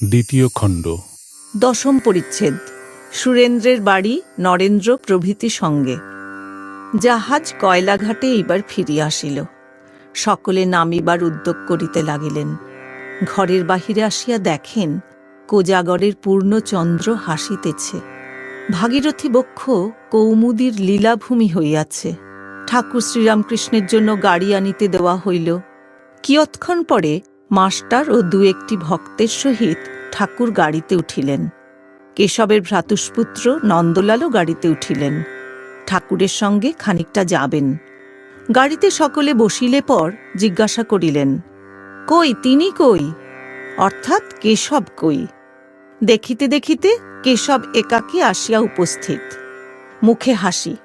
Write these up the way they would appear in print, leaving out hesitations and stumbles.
দ্বিতীয় খণ্ড। দশম পরিচ্ছেদ। সুরেন্দ্রের বাড়ি নরেন্দ্র প্রভৃতি সঙ্গে। জাহাজ কয়লাঘাটে এইবার ফিরিয়া আসিল। সকলে নামিবার উদ্যোগ করিতে লাগিলেন। ঘরের বাহিরে আসিয়া দেখেন কোজাগরের পূর্ণচন্দ্র হাসিতেছে। ভাগীরথী বক্ষ কৌমুদীর লীলাভূমি হইয়াছে। ঠাকুর শ্রীরামকৃষ্ণের জন্য গাড়ি আনিতে দেওয়া হইল। কিয়ৎক্ষণ পরে মাস্টার ও দু একটি ভক্তের সহিত ঠাকুর গাড়িতে উঠিলেন। কেশবের ভ্রাতুষ্পুত্র নন্দলালও গাড়িতে উঠিলেন। ঠাকুরের সঙ্গে খানিকটা যাবেন। গাড়িতে সকলে বসিলে পর জিজ্ঞাসা করিলেন, কই তিনি কই, অর্থাৎ কেশব কই। দেখিতে দেখিতে কেশব একাকী আসিয়া উপস্থিত, মুখে হাসি।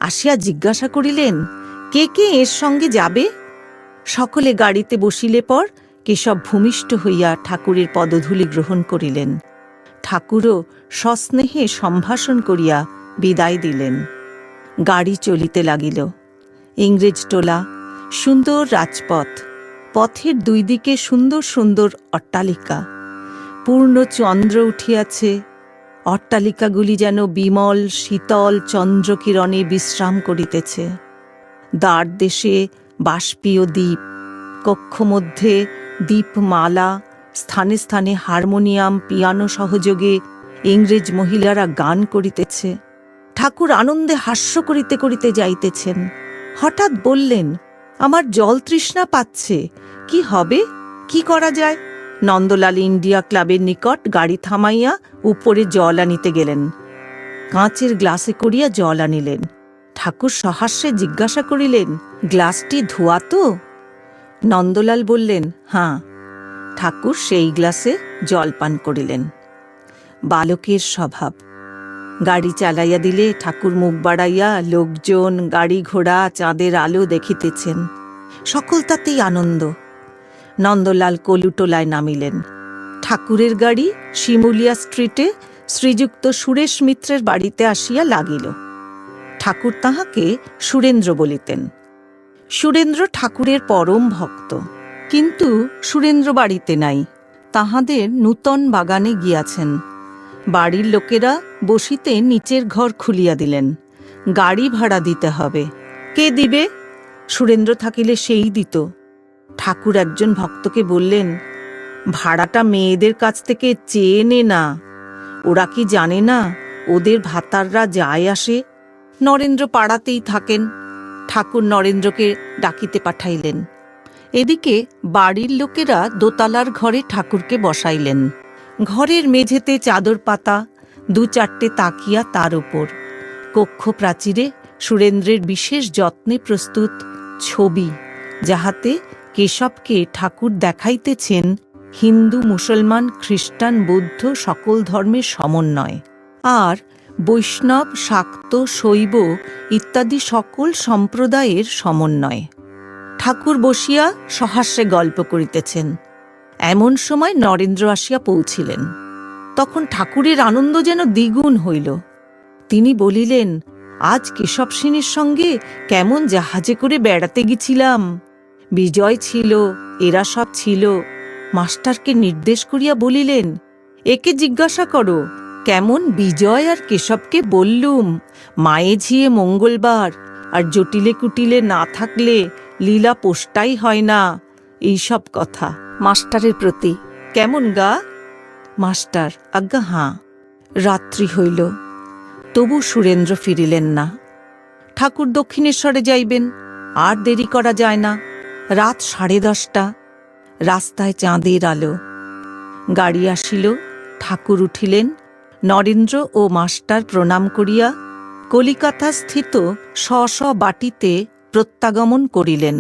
আসিয়া জিজ্ঞাসা করিলেন, কে কে এর সঙ্গে যাবে? সকলে গাড়িতে বসিলে পর কেশব ভূমিষ্ঠ হইয়া ঠাকুরের পদধূলি গ্রহণ করিলেন। ঠাকুরও সস্নেহে সম্ভাষণ করিয়া বিদায় দিলেন। গাড়ি চলিতে লাগিল। ইংরেজ টোলা, সুন্দর রাজপথ, পথের দুই দিকে সুন্দর সুন্দর অট্টালিকা। পূর্ণ চন্দ্র উঠিয়াছে। অট্টালিকাগুলি যেন বিমল শীতল চন্দ্রকিরণে বিশ্রাম করিতেছে। দ্বার দেশে বাষ্পীয় দ্বীপ, কক্ষমধ্যে দ্বীপমালা, স্থানে স্থানে হারমোনিয়াম পিয়ানো সহযোগে ইংরেজ মহিলারা গান করিতেছে। ঠাকুর আনন্দে হাস্য করিতে করিতে যাইতেছেন। হঠাৎ বললেন, আমার জল তৃষ্ণা পাচ্ছে, কি হবে, কি করা যায়? নন্দলাল ইন্ডিয়া ক্লাবের নিকট গাড়ি থামাইয়া উপরে জল আনিতে গেলেন। কাঁচের গ্লাসে করিয়া জল আনিলেন। ঠাকুর সহাস্যে জিজ্ঞাসা করিলেন, গ্লাসটি ধোয়া তো? নন্দলাল বললেন, হাঁ। ঠাকুর সেই গ্লাসে জল পান করিলেন। বালকের স্বভাব। গাড়ি চালাইয়া দিলে ঠাকুর মুখ বাড়াইয়া লোকজন, গাড়ি ঘোড়া, চাঁদের আলো দেখিতেছেন। সকল তাতেই আনন্দ। নন্দলাল কলুটোলায় নামিলেন। ঠাকুরের গাড়ি শিমুলিয়া স্ট্রিটে শ্রীযুক্ত সুরেশ মিত্রের বাড়িতে আসিয়া লাগিল। ঠাকুর তাহাকে সুরেন্দ্র বলিতেন। সুরেন্দ্র ঠাকুরের পরম ভক্ত। কিন্তু সুরেন্দ্র বাড়িতে নাই, তাহাদের নূতন বাগানে গিয়াছেন। বাড়ির লোকেরা বসিতে নিচের ঘর খুলিয়া দিলেন। গাড়ি ভাড়া দিতে হবে। কে দিবে? সুরেন্দ্র থাকিলে সেই দিত। ঠাকুর একজন ভক্তকে বললেন, ভাড়াটা মেয়েদের কাছ থেকে চেয়ে নে না, ওরা কি জানে না ওদের ভাতাররা যায় আসে? নরেন্দ্র পাড়াতেই থাকেন। ঠাকুর নরেন্দ্রকে ডাকিতে পাঠাইলেন। এদিকে বাড়ির লোকেরা দোতলার ঘরে ঠাকুরকে বসাইলেন। ঘরের মেঝেতে চাদর পাতা, দু চারটে তাকিয়া তার উপর। কক্ষ প্রাচীরে সুরেন্দ্রের বিশেষ যত্নে প্রস্তুত ছবি, যাহাতে কেশবকে ঠাকুর দেখাইতেছেন হিন্দু, মুসলমান, খ্রিস্টান, বৌদ্ধ সকল ধর্মের সমন্বয়, আর বৈষ্ণব, শাক্ত, শৈব ইত্যাদি সকল সম্প্রদায়ের সমন্বয়। ঠাকুর বসিয়া সহাস্যে গল্প করিতেছেন। এমন সময় নরেন্দ্র আসিয়া পৌঁছিলেন। তখন ঠাকুরের আনন্দ যেন দ্বিগুণ হইল। তিনি বলিলেন, আজ কেশব সেনের সঙ্গে কেমন জাহাজে করে বেড়াতে গেছিলাম। বিজয় ছিল, এরা সব ছিল। মাস্টারকে নির্দেশ করিয়া বলিলেন, একে জিজ্ঞাসা করো কেমন বিজয় আর কেশবকে বললুম, মায়ে ঝিয়ে মঙ্গলবার, আর জটিলে কুটিলে না থাকলে লীলা পোষ্টাই হয় না, এইসব কথা। মাস্টারের প্রতি কেমন গা? মাস্টার, আজ্ঞা হাঁ। রাত্রি হইল, তবু সুরেন্দ্র ফিরিলেন না। ঠাকুর দক্ষিণেশ্বরে যাইবেন, আর দেরি করা যায় না। রাত 10:30। রাস্তায় চাঁদের আলো। গাড়ি আসিল। ঠাকুর উঠিলেন। নরেন্দ্র ও মাস্টার প্রণাম করিয়া কলিকাতা স্থিত স্ব স্ব বাটিতে প্রত্যাগমন করিলেন।